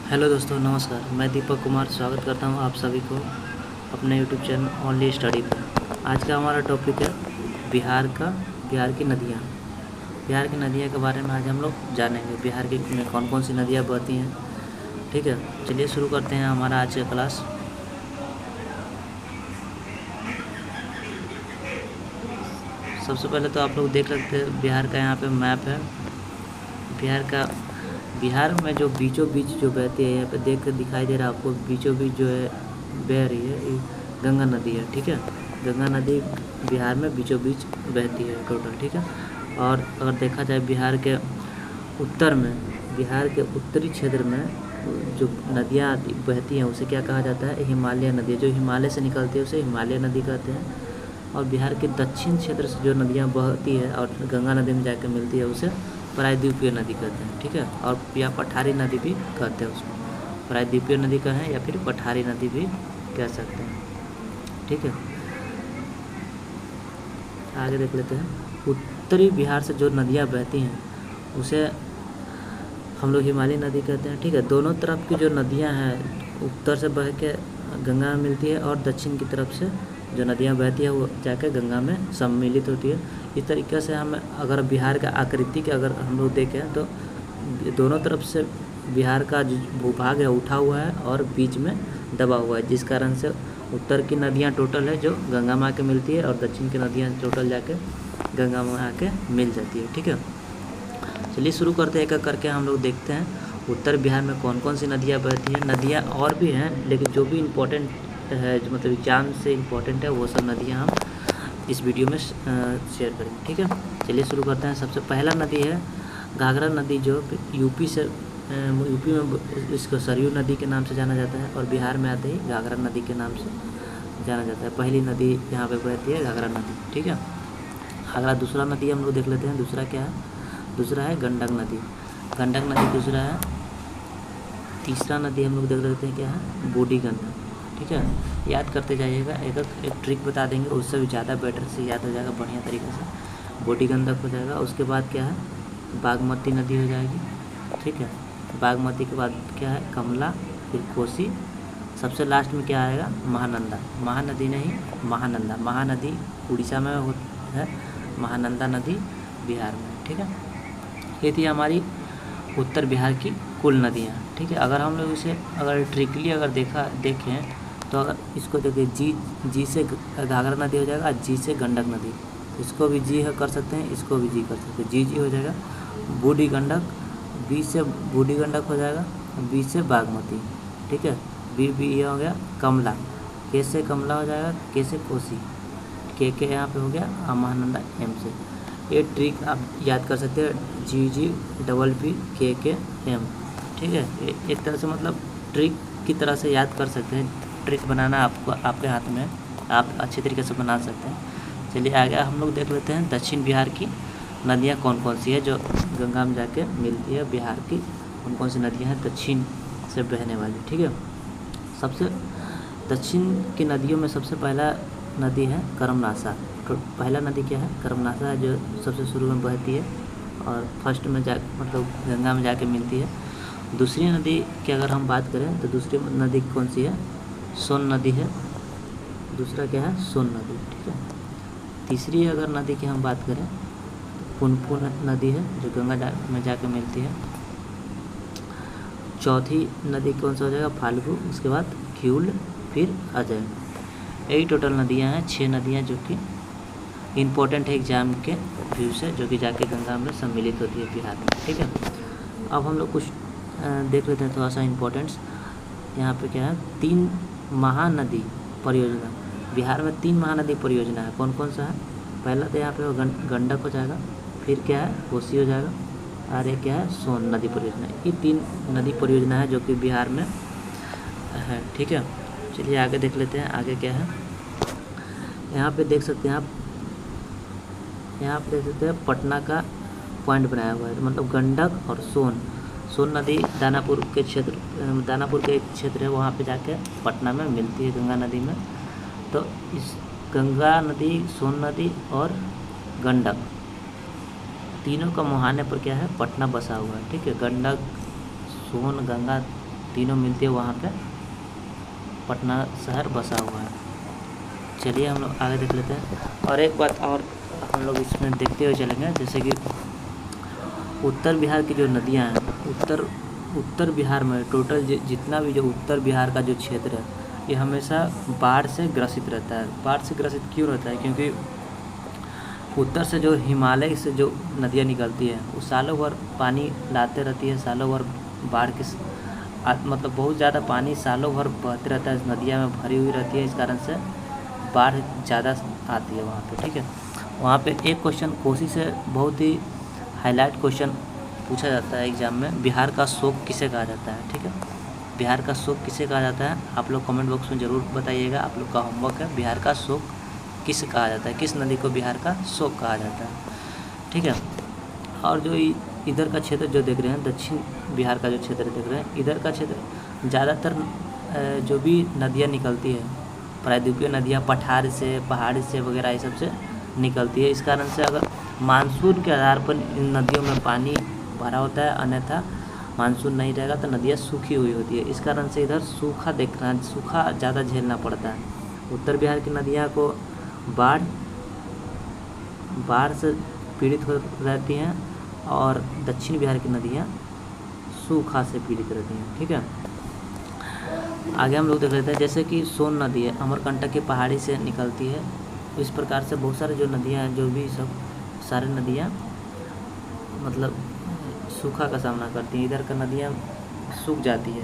Hello दोस्तों, नमस्कार। मैं दीपक कुमार स्वागत करता हूं आप सभी को अपने यूट्यूब चैनल ओनली स्टडी पर। आज का हमारा टॉपिक है बिहार की नदियां। बिहार की नदियां के बारे में आज हम लोग जानेंगे। बिहार की में कौन कौन सी नदियां बहती हैं। ठीक है, चलिए शुरू करते हैं हमारा आज का क्लास। सबसे पहले तो आप लोग देख सकते हैं बिहार का यहाँ पे मैप है। बिहार में जो बीचों बीच जो बहती है, यहाँ पे देख कर दिखाई दे रहा है आपको, बीचों बीच जो है बह रही है, ये गंगा नदी है। ठीक है, गंगा नदी बिहार में बीचों बीच बहती है टोटल। ठीक है, और अगर देखा जाए बिहार के उत्तरी क्षेत्र में जो नदियाँ बहती हैं उसे क्या कहा जाता है? हिमालय नदी। जो हिमालय से निकलती है उसे हिमालय नदी कहते हैं। और बिहार के दक्षिण क्षेत्र से जो नदियाँ बहती है और गंगा नदी में जाकर मिलती है उसे प्रायद्वीपीय नदी कहते हैं। ठीक है, और या पठारी नदी भी कहते हैं उसको। प्रायद्वीपीय नदी कहें या फिर पठारी नदी भी कह सकते हैं। ठीक है, आगे देख लेते हैं। उत्तरी बिहार से जो नदियाँ बहती हैं उसे हम लोग हिमालय नदी कहते हैं। ठीक है, दोनों तरफ की जो नदियाँ हैं उत्तर से बह के गंगा में मिलती है और दक्षिण की तरफ से जो नदियाँ बहती है वो जाकर गंगा में सम्मिलित होती है। इस तरीके से हम अगर बिहार का आकृति के अगर हम लोग देखें तो दोनों तरफ से बिहार का जो भूभाग है उठा हुआ है और बीच में दबा हुआ है, जिस कारण से उत्तर की नदियाँ टोटल है जो गंगा में आके मिलती है और दक्षिण की नदियाँ टोटल जाके गंगा में आके मिल जाती है। ठीक है, चलिए शुरू करते हैं एक एक करके। हम लोग देखते हैं उत्तर बिहार में कौन कौन सी नदियाँ बहती हैं। नदियाँ और भी हैं, लेकिन जो भी इम्पोर्टेंट है, जो मतलब एग्जाम से इम्पोर्टेंट है, वो सब नदियाँ हम इस वीडियो में शेयर करेंगे। ठीक है, चलिए शुरू करते हैं। सबसे पहला नदी है घाघरा नदी, जो यूपी में इसको सरयू नदी के नाम से जाना जाता है और बिहार में आते ही घाघरा नदी के नाम से जाना जाता है। पहली नदी यहाँ पे बहती है घाघरा नदी। ठीक है, अगला दूसरा नदी हम लोग देख लेते हैं। दूसरा क्या है? दूसरा है गंडक नदी। गंडक नदी दूसरा है। तीसरा नदी हम लोग देख लेते हैं, क्या है? बूढ़ी गंडक। ठीक है, याद करते जाइएगा, एक ट्रिक बता देंगे, उससे भी ज़्यादा बेटर से याद हो जाएगा बढ़िया तरीके से। बूढ़ी गंडक हो जाएगा। उसके बाद क्या है? बागमती नदी हो जाएगी। ठीक है, बागमती के बाद क्या है? कमला, फिर कोसी, सबसे लास्ट में क्या आएगा? महानंदा। महानदी नहीं, महानंदा। महानदी उड़ीसा में है, महानंदा नदी बिहार में। ठीक है, ये थी हमारी उत्तर बिहार की कुल नदियाँ। ठीक है, अगर हम लोग इसे अगर ट्रिकली अगर देखें तो अगर इसको देखिए, जी से घाघरा नदी हो जाएगा, जी से गंडक नदी, इसको भी जी कर सकते हैं, इसको भी जी कर सकते हैं। जी हो जाएगा बूढ़ी गंडक, बी से बूढ़ी गंडक हो जाएगा, बी से बागमती। ठीक है, बी ये हो गया कमला, के से कमला हो जाएगा, के से कोसी, के यहाँ पे हो गया महानंदा, एम से। ये ट्रिक आप याद कर सकते हैं, जी डबल पी के एम। ठीक है, एक तरह से मतलब ट्रिक की तरह से याद कर सकते हैं। ट्रिक बनाना आपके हाथ में, आप अच्छे तरीके से बना सकते हैं। चलिए आगे हम लोग देख लेते हैं दक्षिण बिहार की नदियाँ कौन कौन सी है जो गंगा में जाके मिलती है। बिहार की कौन कौन सी नदियाँ हैं दक्षिण से बहने वाली। ठीक है, सबसे दक्षिण की नदियों में सबसे पहला नदी है करमनासा। तो पहला नदी क्या है? करमनासा है, जो सबसे शुरू में बहती है और फर्स्ट में मतलब गंगा में जाके मिलती है। दूसरी नदी की अगर हम बात करें तो दूसरी नदी कौन सी है? सोन नदी है। दूसरा क्या है? सोन नदी। ठीक है, तीसरी अगर नदी की हम बात करें पुनपुन नदी है, जो गंगा में जाके मिलती है। चौथी नदी कौन सा हो जाएगा? फाल्गु। उसके बाद क्यूल, फिर अजय। यही टोटल नदियां हैं, 6 नदियां जो कि इम्पोर्टेंट है एग्जाम के व्यू से, जो कि जाके गंगा में सम्मिलित होती है बिहार में। ठीक है, अब हम लोग कुछ देख लेते हैं थोड़ा सा इम्पोर्टेंट्स। यहाँ पे क्या है? 3 महानदी परियोजना। बिहार में 3 महानदी परियोजना है। कौन कौन सा है? पहला तो यहाँ पे गंडक हो जाएगा, फिर क्या है? कोसी हो जाएगा, और ये क्या है? सोन नदी परियोजना। ये 3 नदी परियोजना है जो कि बिहार में है। ठीक है, चलिए आगे देख लेते हैं। आगे क्या है? यहाँ पे देख सकते हैं आप, यहाँ पे देख सकते हैं पटना का पॉइंट बनाया हुआ है, मतलब गंडक और सोन नदी दानापुर के एक क्षेत्र है, वहाँ पे जाके पटना में मिलती है गंगा नदी में। तो इस गंगा नदी, सोन नदी और गंडक तीनों का मुहाने पर क्या है? पटना बसा हुआ है। ठीक है, गंडक, सोन, गंगा तीनों मिलती है वहाँ पे पटना शहर बसा हुआ है। चलिए हम लोग आगे देख लेते हैं। और एक बात और हम लोग इसमें देखते हुए चलेंगे, जैसे कि उत्तर बिहार की जो नदियाँ हैं, उत्तर बिहार में टोटल जितना भी जो उत्तर बिहार का जो क्षेत्र है, ये हमेशा बाढ़ से ग्रसित रहता है। बाढ़ से ग्रसित क्यों रहता है? क्योंकि उत्तर से जो हिमालय से जो नदियाँ निकलती है वो सालों भर पानी लाते रहती है, सालों भर बाढ़ की मतलब बहुत ज़्यादा पानी सालों भर बहते रहता है, नदियाँ में भरी हुई रहती है, इस कारण से बाढ़ ज़्यादा आती है वहाँ पे। ठीक है, वहाँ पे एक क्वेश्चन कोसी से बहुत ही हाईलाइट क्वेश्चन पूछा जाता है एग्ज़ाम में, बिहार का शोक किसे कहा जाता है? ठीक है, बिहार का शोक किसे कहा जाता है? आप लोग कमेंट बॉक्स में ज़रूर बताइएगा। आप लोग का होमवर्क है, बिहार का शोक किसे कहा जाता है, किस नदी को बिहार का शोक कहा जाता है? ठीक है, और जो इधर का क्षेत्र जो देख रहे हैं, दक्षिण बिहार का जो क्षेत्र देख रहे हैं, इधर का क्षेत्र ज़्यादातर जो भी नदियाँ निकलती है, प्रायद्वीपीय नदियाँ पठार से, पहाड़ी से वगैरह ये सब से निकलती है। इस कारण से अगर मानसून के आधार पर इन नदियों में पानी भरा होता है, अन्यथा मानसून नहीं रहेगा तो नदियाँ सूखी हुई होती है। इस कारण से इधर सूखा ज़्यादा झेलना पड़ता है। उत्तर बिहार की नदियाँ को बाढ़ से पीड़ित हो रहती हैं और दक्षिण बिहार की नदियाँ सूखा से पीड़ित रहती हैं। ठीक है, आगे हम लोग देख लेते हैं, जैसे कि सोन नदी है, अमरकंटक की पहाड़ी से निकलती है। इस प्रकार से बहुत सारे जो नदियाँ हैं, जो भी सब सारे नदियाँ मतलब सूखा का सामना करती हैं। इधर का नदियाँ सूख जाती है।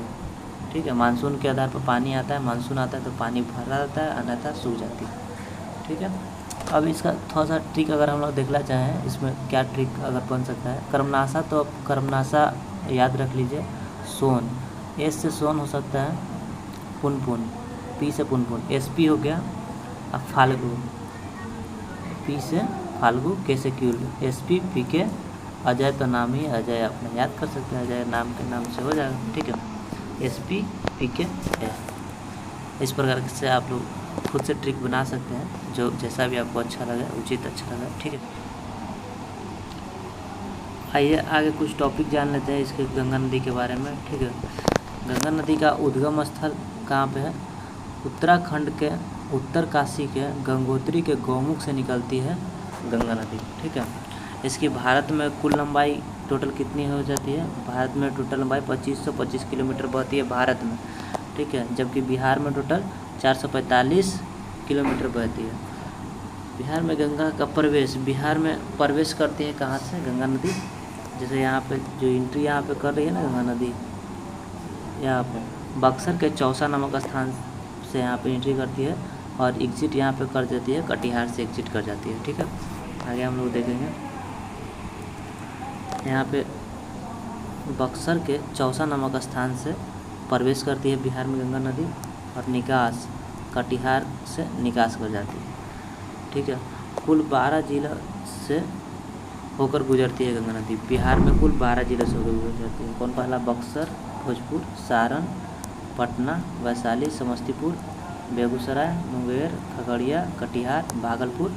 ठीक है, मानसून के आधार पर पानी आता है, मानसून आता है तो पानी भरा रहता है, अन्यथा सूख जाती है। ठीक है, अब इसका थोड़ा सा ट्रिक अगर हम लोग देखना चाहें, इसमें क्या ट्रिक अगर बन सकता है, कर्मनाशा, तो अब कर्मनाशा याद रख लीजिए, सोन, एस से सोन हो सकता है, पुनपुन, पी से पुनपुन, SP हो गया। अब फाल्गु, पी से फाल्गु, के से क्यूल, SP, PK, अजय तो नाम ही अजय, अपना याद कर सकते हैं, अजय नाम के नाम से हो जाएगा। ठीक है, SP, PK है। इस प्रकार से आप लोग खुद से ट्रिक बना सकते हैं, जो जैसा भी आपको अच्छा लगे, उचित अच्छा लगे। ठीक है, आइए आगे कुछ टॉपिक जान लेते हैं इसके गंगा नदी के बारे में। ठीक है, गंगा नदी का उद्गम स्थल कहाँ पे है? उत्तराखंड के उत्तरकाशी के गंगोत्री के गौमुख से निकलती है गंगा नदी। ठीक है, इसकी भारत में कुल लंबाई टोटल कितनी हो जाती है? भारत में टोटल लंबाई 2525 किलोमीटर बहती है भारत में। ठीक है, जबकि बिहार में टोटल 445 किलोमीटर बहती है। बिहार में गंगा का प्रवेश, बिहार में प्रवेश करती है कहाँ से गंगा नदी? जैसे यहाँ पे जो एंट्री यहाँ पे कर रही है ना गंगा नदी, यहाँ पे बक्सर के चौसा नामक स्थान से यहाँ पे एंट्री करती है और एग्जिट यहाँ पे कर देती है, कटिहार से एग्जिट कर जाती है। ठीक है, आगे हम लोग देखेंगे, यहाँ पे बक्सर के चौसा नामक स्थान से प्रवेश करती है बिहार में गंगा नदी और निकास कटिहार से निकास कर जाती है। ठीक है, कुल 12 जिला से होकर गुजरती है गंगा नदी। बिहार में कुल 12 जिले से होकर गुजरती है। कौन पहला? बक्सर, भोजपुर, सारण, पटना, वैशाली, समस्तीपुर, बेगूसराय, मुंगेर, खगड़िया, कटिहार, भागलपुर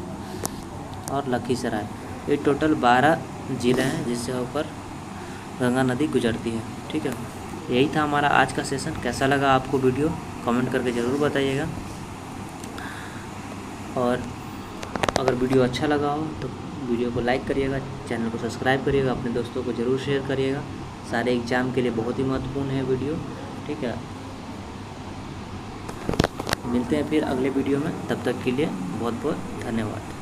और लखीसराय। ये टोटल 12 जिले हैं जिससे होकर गंगा नदी गुजरती है। ठीक है, यही था हमारा आज का सेशन। कैसा लगा आपको वीडियो? कमेंट करके ज़रूर बताइएगा। और अगर वीडियो अच्छा लगा हो तो वीडियो को लाइक करिएगा, चैनल को सब्सक्राइब करिएगा, अपने दोस्तों को ज़रूर शेयर करिएगा। सारे एग्ज़ाम के लिए बहुत ही महत्वपूर्ण है वीडियो। ठीक है, मिलते हैं फिर अगले वीडियो में, तब तक के लिए बहुत बहुत धन्यवाद।